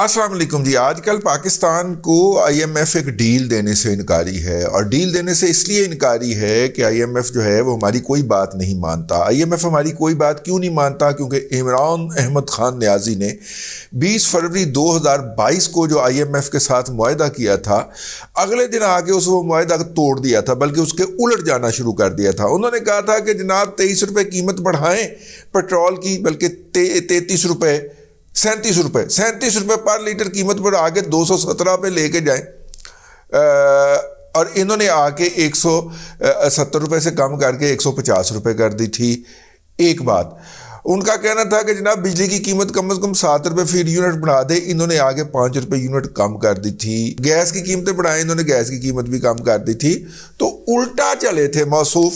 अस्सलाम वालेकुम जी। आजकल पाकिस्तान को आईएमएफ एक डील देने से इनकारी है, और डील देने से इसलिए इनकारी है कि आईएमएफ जो है वो हमारी कोई बात नहीं मानता। आईएमएफ हमारी कोई बात क्यों नहीं मानता? क्योंकि इमरान अहमद खान न्याजी ने 20 फरवरी 2022 को जो आईएमएफ के साथ मुआहदा किया था, अगले दिन आके उस वो मुआहदा तोड़ दिया था, बल्कि उसके उलट जाना शुरू कर दिया था। उन्होंने कहा था कि जनाब 23 रुपये कीमत बढ़ाएं पेट्रोल की, बल्कि 33 रुपये 37 रुपये पर लीटर कीमत पर आगे 217 पे लेके जाएं। और इन्होंने आके 170 रुपये से कम करके 150 रुपये कर दी थी। एक बात उनका कहना था कि जनाब बिजली की कीमत कम से कम 7 रुपये फी यूनिट बढ़ा दे, इन्होंने आगे 5 रुपये यूनिट कम कर दी थी। गैस की कीमतें बढ़ाएं, इन्होंने गैस की कीमत भी कम कर दी थी। तो उल्टा चले थे मौसूफ।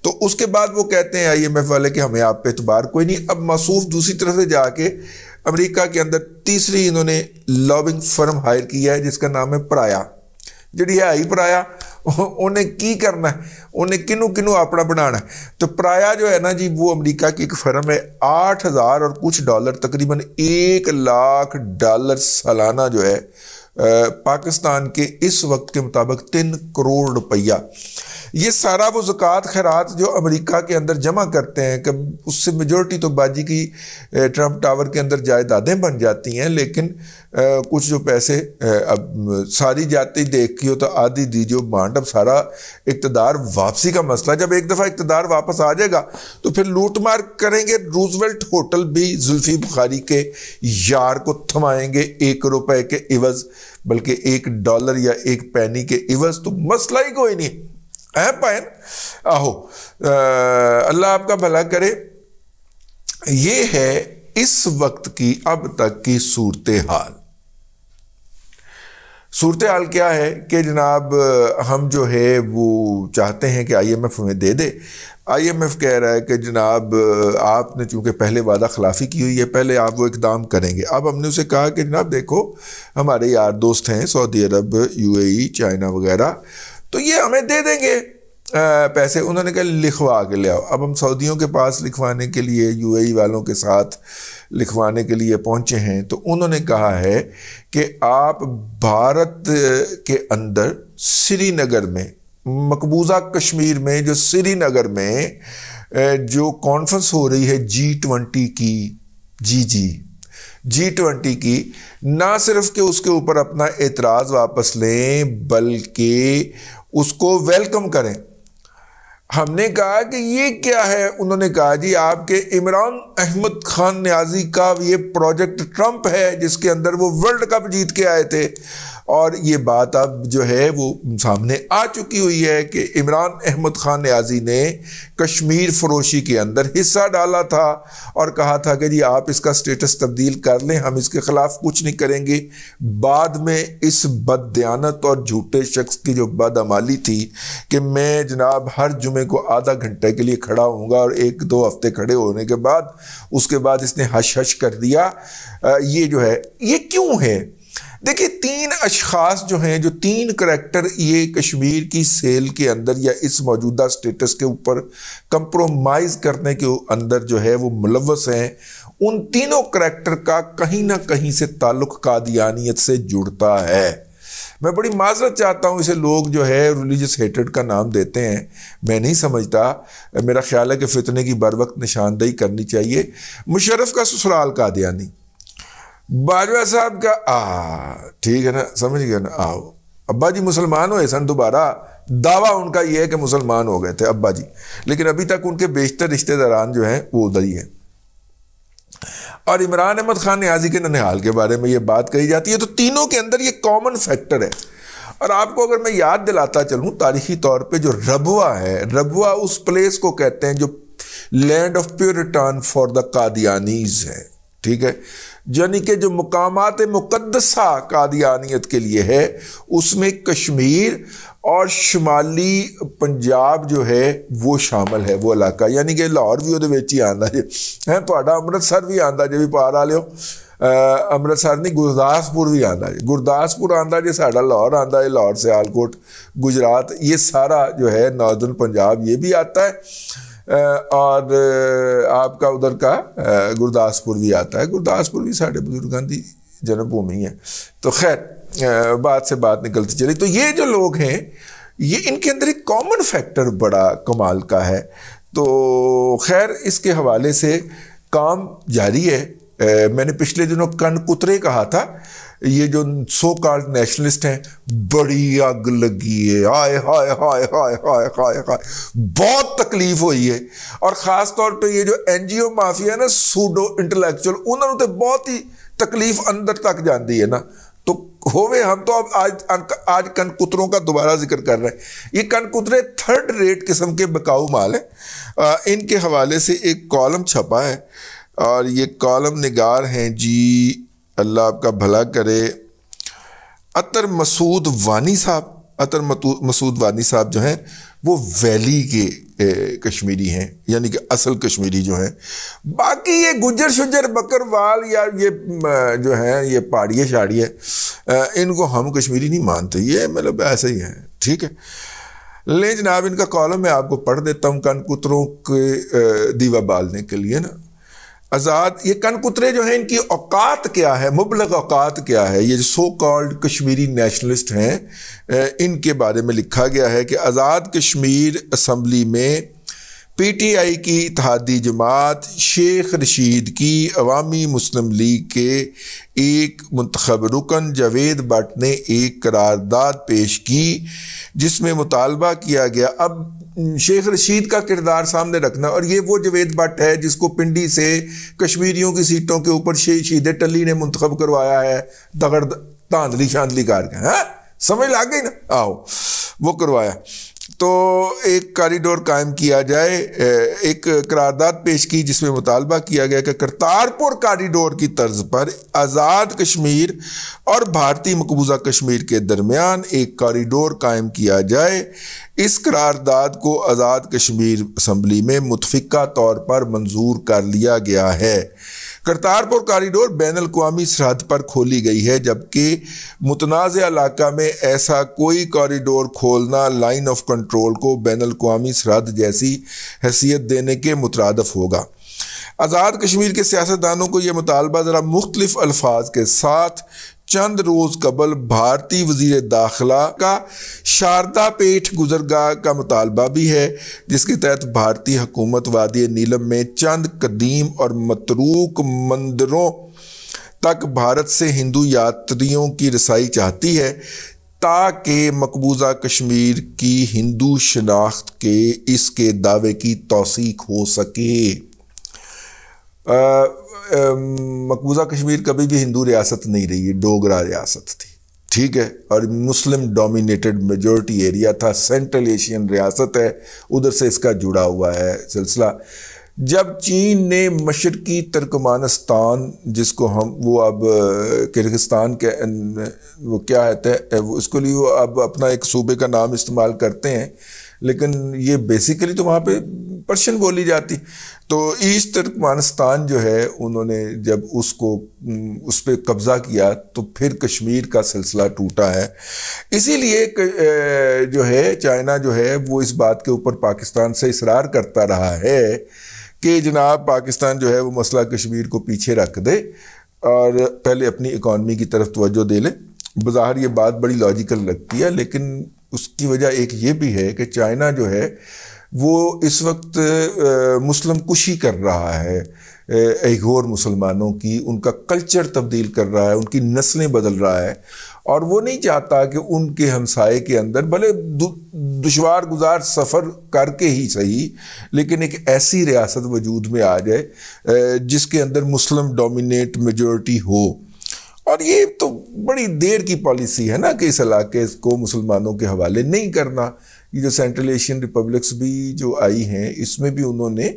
तो उसके बाद वो कहते हैं आईएमएफ वाले कि हमें आप पे एतबार कोई नहीं। अब मौसूफ दूसरी तरफ से जाके अमेरिका के अंदर तीसरी इन्होंने लॉबिंग फर्म हायर किया है, जिसका नाम है पराया। जी है ही पराया, उन्हें की करना है, उन्हें किनू किनू अपना बनाना है। तो पराया जो है ना जी, वो अमेरिका की एक फर्म है। 8,000 और कुछ डॉलर, तकरीबन $1 लाख सालाना जो है पाकिस्तान के इस वक्त के मुताबिक 3 करोड़ रुपया, ये सारा वो ज़कात खैरात जो अमेरिका के अंदर जमा करते हैं, कि उससे मेजॉरिटी तो बाजी की ट्रंप टावर के अंदर जायदादें बन जाती हैं, लेकिन कुछ जो पैसे अब सारी जाती देखी हो तो आधी दीजिए बांट। अब सारा इक़्तिदार वापसी का मसला, जब एक दफ़ा इक़्तिदार वापस आ जाएगा तो फिर लूट मार करेंगे। रूजवेल्ट होटल भी जुल्फी बुखारी के यार को थमाएंगे 1 रुपए के इवज़, बल्कि $1 या 1 पैनी के इवज़। तो मसला ही कोई नहीं है पायन। आहो, अल्लाह आपका भला करे। ये है इस वक्त की अब तक की सूरत हाल। सूरत हाल क्या है कि जनाब हम जो है वो चाहते हैं कि आईएमएफ हमें दे दे। आईएमएफ कह रहा है कि जनाब आपने चूंकि पहले वादा खिलाफी की हुई है, पहले आप वो इकदाम करेंगे। अब हमने उसे कहा कि जनाब देखो, हमारे यार दोस्त हैं सऊदी अरब, यूएई, चाइना वगैरह, तो ये हमें दे देंगे पैसे। उन्होंने कहा लिखवा के ले आओ। अब हम सऊदियों के पास लिखवाने के लिए, यूएई वालों के साथ लिखवाने के लिए पहुंचे हैं। तो उन्होंने कहा है कि आप भारत के अंदर श्रीनगर में, मकबूजा कश्मीर में, जो श्रीनगर में जो कॉन्फ्रेंस हो रही है G20 की, G20 की, ना सिर्फ कि उसके ऊपर अपना एतराज़ वापस लें, बल्कि उसको वेलकम करें। हमने कहा कि ये क्या है? उन्होंने कहा जी आपके इमरान अहमद खान न्याजी का ये प्रोजेक्ट ट्रंप है, जिसके अंदर वो वर्ल्ड कप जीत के आए थे। और ये बात अब जो है वो सामने आ चुकी हुई है कि इमरान अहमद खान न्याजी ने कश्मीर फरोशी के अंदर हिस्सा डाला था और कहा था कि जी आप इसका स्टेटस तब्दील कर लें, हम इसके ख़िलाफ़ कुछ नहीं करेंगे। बाद में इस बददियानत और झूठे शख्स की जो बदअमाली थी कि मैं जनाब हर जुमे को आधा घंटे के लिए खड़ा होऊंगा, और 1-2 हफ्ते खड़े होने के बाद उसके बाद इसने हश हश कर दिया। ये जो है ये क्यों है? देखिए, 3 अशखास जो हैं, जो 3 करैक्टर ये कश्मीर की सेल के अंदर या इस मौजूदा स्टेटस के ऊपर कंप्रोमाइज़ करने के अंदर जो है वो मुलव्वस हैं, उन तीनों करैक्टर का कहीं ना कहीं से ताल्लुक कादियानियत से जुड़ता है। मैं बड़ी माजरत चाहता हूँ, इसे लोग जो है रिलीजियस हेट्रेड का नाम देते हैं, मैं नहीं समझता। मेरा ख्याल है कि फितने की बर वक्त निशानदेही करनी चाहिए। मुशर्रफ का ससुराल कादियानी, बाजवा साहब का ठीक है ना, समझ गया ना। आओ, अब्बा जी मुसलमान हुए सन दोबारा, दावा उनका यह है कि मुसलमान हो गए थे अब्बा जी, लेकिन अभी तक उनके बेशतर रिश्तेदारान जो हैं वो उधर ही हैं। और इमरान अहमद खान न्याजी के ननिहाल के बारे में ये बात कही जाती है। तो तीनों के अंदर ये कॉमन फैक्टर है। और आपको अगर मैं याद दिलाता चलूँ, तारीखी तौर पे जो रबवा है, रबवा उस प्लेस को कहते हैं जो land of pure return for the Qadianis है, ठीक है, यानी कि जो मुकामात मुकद्दसा कादियानियत के लिए है, उसमें कश्मीर और शुमाली पंजाब जो है वो शामिल है, वो इलाका। यानी कि लाहौर भी उहदे विच ही आंदा जे है, तुहाडा अमृतसर भी आंदा जे, भी पार आ लियो। अमृतसर नहीं, गुरदासपुर भी आंदा जे, गुरदासपुर आंदा जे, साडा लाहौर आंदा है, लाहौर सियालकोट गुजरात, ये सारा जो है नॉर्दर्न पंजाब ये भी आता है। और आपका उधर का गुरदासपुर भी आता है। गुरदासपुर भी साढ़े बुजुर्गों की जन्मभूमि है। तो खैर बात से बात निकलती चली। तो ये जो लोग हैं, ये इनके अंदर एक कॉमन फैक्टर बड़ा कमाल का है। तो खैर इसके हवाले से काम जारी है। मैंने पिछले दिनों कनकुतरे कहा था, ये जो सो कॉल्ड नेशनलिस्ट हैं, बड़ी आग लगी है, हाय हाय हाय हाय हाय हाय हाय, बहुत तकलीफ हुई है। और ख़ास तौर पे ये जो एनजीओ माफिया है ना, सूडो इंटेलेक्चुअल, उन्होंने तो बहुत ही तकलीफ अंदर तक जाती है ना। तो होवे हम तो अब आज कनकुतरों का दोबारा जिक्र कर रहे हैं। ये कनकुतरे थर्ड रेट किस्म के बिकाऊ माल हैं। इनके हवाले से एक कॉलम छपा है और ये कॉलम निगार हैं जी, अल्लाह आपका भला करे, अतर मसूद वानी साहब। अतर मसूद वानी साहब जो हैं वो वैली के कश्मीरी हैं, यानी कि असल कश्मीरी जो हैं। बाकी ये गुजर शुजर बकरवाल या ये जो हैं ये पहाड़िए शाड़िए, इनको हम कश्मीरी नहीं मानते, ये मतलब ऐसे ही हैं, ठीक है। ले जनाब, इनका कॉलम मैं आपको पढ़ देता हूँ कनकुतरों के दीवा बालने के लिए ना। आज़ाद, ये कनकुतरे जो हैं इनकी औकात क्या है, मुबलग औकात क्या है, ये जो सो कॉल्ड कश्मीरी नेशनलिस्ट हैं, इनके बारे में लिखा गया है कि आज़ाद कश्मीर असम्बली में पीटीआई की इत्तेहादी जमात शेख रशीद की अवामी मुस्लिम लीग के एक मुंतखब रुकन जावेद भट्ट ने एक करारदाद पेश की जिसमें मुतालबा किया गया। अब शेख रशीद का किरदार सामने रखना, और ये वो जावेद भट्ट है जिसको पिंडी से कश्मीरियों की सीटों के ऊपर शीदे टली ने मुंतखब करवाया है, दगड़ धांधली शांधली करके, हाँ समझ लग गई ना, आओ वो करवाया। तो एक कॉरिडोर कायम किया जाए, एक करारदाद पेश की जिसमें मुतालबा किया गया कि करतारपुर कॉरिडोर की तर्ज पर आज़ाद कश्मीर और भारतीय मकबूजा कश्मीर के दरमियान एक कॉरिडोर कायम किया जाए। इस करारदाद को आज़ाद कश्मीर असम्बली में मुतफ़िका तौर पर मंजूर कर लिया गया है। करतारपुर कॉरिडोर बैन अल-अक़वामी सरहद पर खोली गई है, जबकि मुतनाज़ा इलाका में ऐसा कोई कॉरिडोर खोलना लाइन ऑफ कंट्रोल को बैन अल-अक़वामी सरहद जैसी हैसियत देने के मुतरादिफ होगा। आज़ाद कश्मीर के सियासतदानों को यह मुतालबा ज़रा मुख्तलिफ अल्फाज के साथ चंद रोज़ कबल भारतीय वज़ीर दाखिला का शारदा पेठ गुजरगाह का मुतालबा भी है, जिसके तहत भारतीय हुकूमत वादी नीलम में चंद कदीम और मतरूक मंदिरों तक भारत से हिंदू यात्रियों की रसाई चाहती है, ताकि मकबूजा कश्मीर की हिंदू शनाख्त के इसके दावे की तौसीक हो सके। मकबूजा कश्मीर कभी भी हिंदू रियासत नहीं रही है, डोगरा रियासत थी, ठीक है, और मुस्लिम डोमिनेटेड मेजॉरिटी एरिया था, सेंट्रल एशियन रियासत है, उधर से इसका जुड़ा हुआ है सिलसिला। जब चीन ने मशरकी तुर्कमानिस्तान, जिसको हम वो अब किर्गिस्तान के वो क्या कहते हैं उसको लिए वो अब अपना एक सूबे का नाम इस्तेमाल करते हैं, लेकिन ये बेसिकली तो वहाँ पे पर्शियन बोली जाती। तो ईस्ट तुर्कमानिस्तान जो है, उन्होंने जब उसको उस पर कब्ज़ा किया तो फिर कश्मीर का सिलसिला टूटा है। इसीलिए जो है चाइना जो है वो इस बात के ऊपर पाकिस्तान से इसरार करता रहा है कि जनाब पाकिस्तान जो है वो मसला कश्मीर को पीछे रख दे और पहले अपनी इकॉनमी की तरफ तवज्जो दे ले। बज़ाहिर ये बात बड़ी लॉजिकल लगती है, लेकिन उसकी वजह एक ये भी है कि चाइना जो है वो इस वक्त मुस्लिम कुशी कर रहा है, ऐगोर मुसलमानों की, उनका कल्चर तब्दील कर रहा है, उनकी नस्लें बदल रहा है, और वो नहीं चाहता कि उनके हमसाये के अंदर भले दुश्वार गुजार सफ़र करके ही सही, लेकिन एक ऐसी रियासत वजूद में आ जाए जिसके अंदर मुस्लिम डोमिनेट मेजॉरिटी हो। और ये तो बड़ी देर की पॉलिसी है ना कि इस इलाके को मुसलमानों के हवाले नहीं करना। ये जो सेंट्रल एशियन रिपब्लिक्स भी जो आई हैं, इसमें भी उन्होंने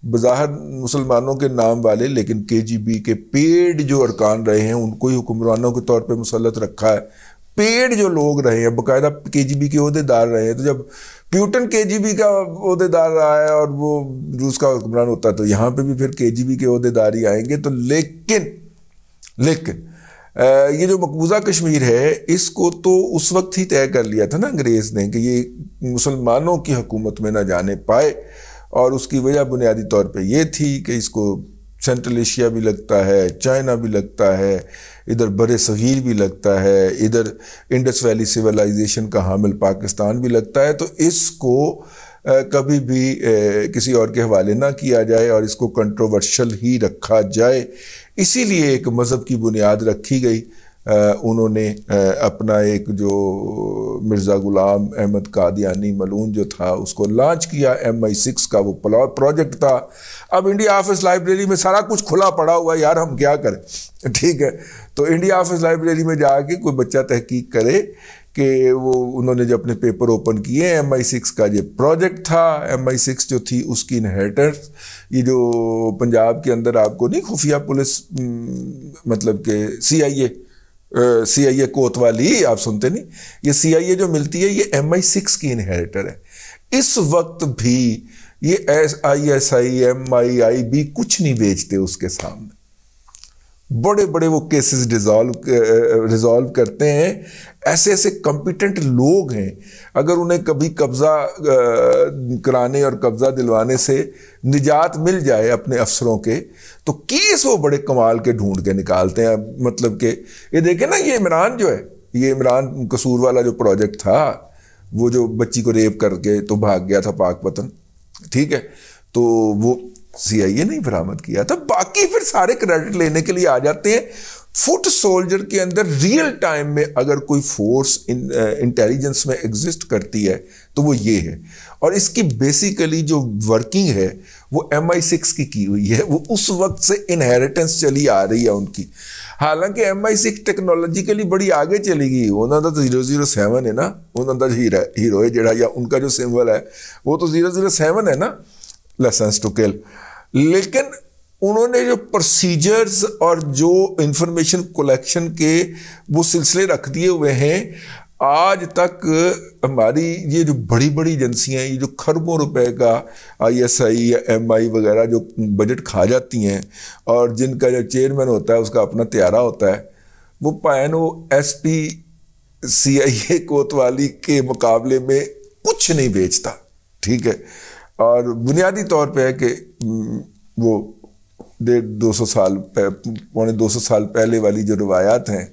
बज़ाहिर मुसलमानों के नाम वाले लेकिन केजीबी के पेड जो अरकान रहे हैं उनको ही हुक्मरानों के तौर पे मुसल्लत रखा है। पेड जो लोग रहे हैं, बाकायदा केजीबी के ओहदेदार रहे हैं। तो जब प्यूटन केजीबी का ओहदेदार रहा है और वो रूस का हुक्मरान होता है, तो यहाँ पे भी फिर केजीबी के ओहदेदार ही आएंगे। तो लेकिन ये जो मकबूजा कश्मीर है, इसको तो उस वक्त ही तय कर लिया था ना अंग्रेज़ ने कि ये मुसलमानों की हुकूमत में ना जाने पाए, और उसकी वजह बुनियादी तौर पे ये थी कि इसको सेंट्रल एशिया भी लगता है, चाइना भी लगता है, इधर बरे सगीर भी लगता है, इधर इंडस वैली सिविलाइजेशन का हामिल पाकिस्तान भी लगता है। तो इसको कभी भी किसी और के हवाले ना किया जाए और इसको कंट्रोवर्शियल ही रखा जाए, इसीलिए एक मज़हब की बुनियाद रखी गई। उन्होंने अपना एक जो मिर्ज़ा ग़ुलाम अहमद कादियानी मलून जो था उसको लॉन्च किया, MI6 का वो प्रोजेक्ट था। अब इंडिया ऑफिस लाइब्रेरी में सारा कुछ खुला पड़ा हुआ है यार, हम क्या करें, ठीक है। तो इंडिया ऑफिस लाइब्रेरी में जाके कोई बच्चा तहकीक करे कि वो उन्होंने जो अपने पेपर ओपन किए, MI6 का ये प्रोजेक्ट था। MI6 जो थी उसकी इनहेरिटेंस, ये जो पंजाब के अंदर आपको नहीं खुफिया पुलिस, मतलब कि CIA कोतवाली आप सुनते नहीं, ये CIA जो मिलती है ये MI6 की इनहेरिटर है। इस वक्त भी ये ISI MII कुछ नहीं बेचते उसके सामने, बड़े बड़े वो केसेस रिजॉल्व करते हैं। ऐसे ऐसे कॉम्पिटेंट लोग हैं, अगर उन्हें कभी कब्ज़ा कराने और कब्ज़ा दिलवाने से निजात मिल जाए अपने अफसरों के, तो केस वो बड़े कमाल के ढूंढ के निकालते हैं। मतलब कि ये देखें ना, ये इमरान जो है, ये इमरान कसूर वाला जो प्रोजेक्ट था, वो जो बच्ची को रेप करके तो भाग गया था पाक वतन, ठीक है, तो वो CIA नहीं बरामद किया था। बाकी फिर सारे क्रेडिट लेने के लिए आ जाते हैं। फुट सोल्जर के अंदर रियल टाइम में अगर कोई फोर्स इंटेलिजेंस में एग्जिस्ट करती है तो वो ये है, और इसकी बेसिकली जो वर्किंग है वो MI6 की हुई है। वो उस वक्त से इनहेरिटेंस चली आ रही है उनकी। हालांकि MI6 टेक्नोलॉजिकली बड़ी आगे चली गई। उन्होंने तो 007 है ना, उन्होंने हीरो है जड़ा, या उनका जो सिंबल है वो तो 007 है ना, लाइसेंस टू किल। लेकिन उन्होंने जो प्रोसीजर्स और जो इंफॉर्मेशन कलेक्शन के वो सिलसिले रख दिए हुए हैं, आज तक हमारी ये जो बड़ी बड़ी एजेंसियां, ये जो खरबों रुपए का ISI या MI वगैरह जो बजट खा जाती हैं, और जिनका जो चेयरमैन होता है उसका अपना त्यारा होता है, वो पायन वो SP CIA कोतवाली के मुकाबले में कुछ नहीं बेचता, ठीक है। और बुनियादी तौर पे है कि वो 200 साल पौने 200 साल पहले वाली जो रवायात हैं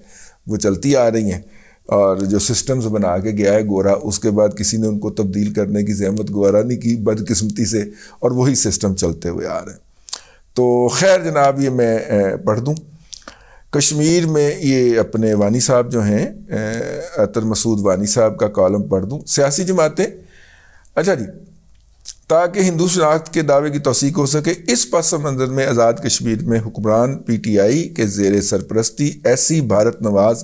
वो चलती आ रही हैं, और जो सिस्टम्स बना के गया है गोरा, उसके बाद किसी ने उनको तब्दील करने की ज़हमत गवारा नहीं की बदकिस्मती से, और वही सिस्टम चलते हुए आ रहे हैं। तो खैर जनाब, ये मैं पढ़ दूँ। कश्मीर में ये अपने वानी साहब जो हैं, अतर मसूद वानी साहब का कॉलम पढ़ दूँ। सियासी जमातें, अच्छा जी, ताकि हिंदू शनाख्त के दावे की तौसीक हो सके, इस पस मंज़र में आज़ाद कश्मीर में हुक्मरान PTI के ज़ेर सरपरस्ती ऐसी भारत नवाज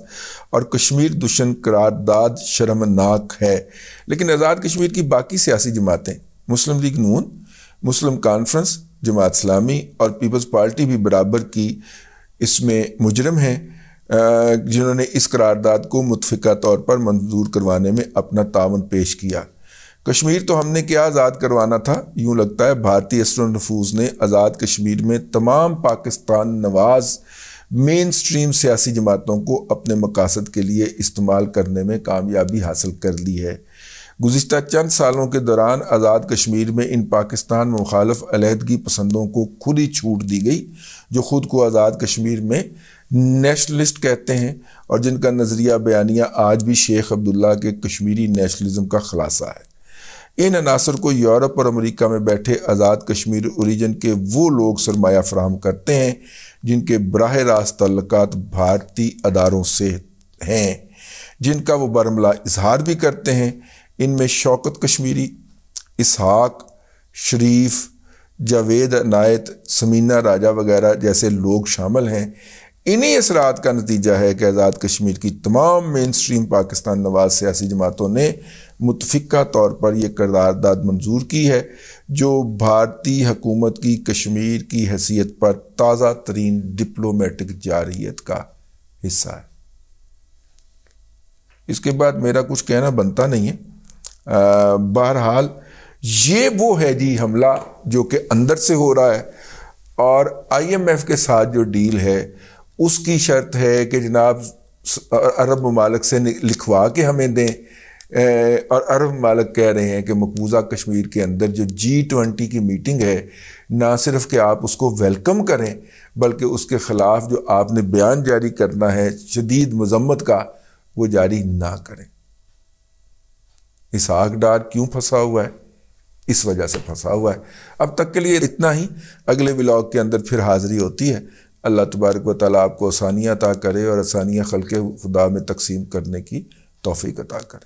और कश्मीर दुश्मन करारदाद शर्मनाक है। लेकिन आज़ाद कश्मीर की बाकी सियासी जमातें, मुस्लिम लीग नून, मुस्लिम कॉन्फ्रेंस, जमात इस्लामी और पीपल्स पार्टी भी बराबर की इसमें मुजरम हैं, जिन्होंने इस करारदाद को मुतफ़िका तौर पर मंजूर करवाने में अपना तावन पेश किया। कश्मीर तो हमने क्या आज़ाद करवाना था, यूँ लगता है भारतीय असर नफूज ने आज़ाद कश्मीर में तमाम पाकिस्तान नवाज मेन स्ट्रीम सियासी जमातों को अपने मकासद के लिए इस्तेमाल करने में कामयाबी हासिल कर ली है। गुज़िश्ता चंद सालों के दौरान आज़ाद कश्मीर में इन पाकिस्तान मुखालिफ अलहदगी पसंदों को खुद ही छूट दी गई, जो ख़ुद को आज़ाद कश्मीर में नेशनलिस्ट कहते हैं और जिनका नज़रिया बयानिया आज भी शेख अब्दुल्ला के कश्मीरी नेशनलिज्म का खुलासा है। इन अनासर को यूरोप और अमेरिका में बैठे आज़ाद कश्मीर ओरिजिन के वो लोग सरमाया फराहम करते हैं जिनके बराह रास्त तल्लुकात भारतीय अदारों से हैं, जिनका वो बरमला इजहार भी करते हैं। इनमें शौकत कश्मीरी, इसहाक शरीफ, जावेद अनायत, समीना राजा वगैरह जैसे लोग शामिल हैं। इन्हीं असरात का नतीजा है कि आज़ाद कश्मीर की तमाम मेन स्ट्रीम पाकिस्तान नवाज सियासी जमातों ने मुतफ़िका तौर पर यह करारदाद मंजूर की है, जो भारतीय हुकूमत की कश्मीर की हैसियत पर ताज़ा तरीन डिप्लोमेटिक जारियत का हिस्सा है। इसके बाद मेरा कुछ कहना बनता नहीं है। बहरहाल ये वो है जी हमला जो कि अंदर से हो रहा है, और IMF के साथ जो डील है उसकी शर्त है कि जनाब अरब ममालिक से लिखवा के हमें दें, और अरब ममालिक कह रहे हैं कि मकबूजा कश्मीर के अंदर जो G20 की मीटिंग है, ना सिर्फ कि आप उसको वेलकम करें बल्कि उसके ख़िलाफ़ जो आपने बयान जारी करना है शदीद मजम्मत का, वो जारी ना करें। इसहाक डार क्यों फंसा हुआ है? इस वजह से फंसा हुआ है। अब तक के लिए इतना ही, अगले व्लॉग के अंदर फिर हाज़िरी होती है। अल्लाह तबारक व तआला आपको आसानियाँ अता करे और आसानियाँ खल्क़े खुदा में तकसीम करने की तौफ़ीक़ अता करे।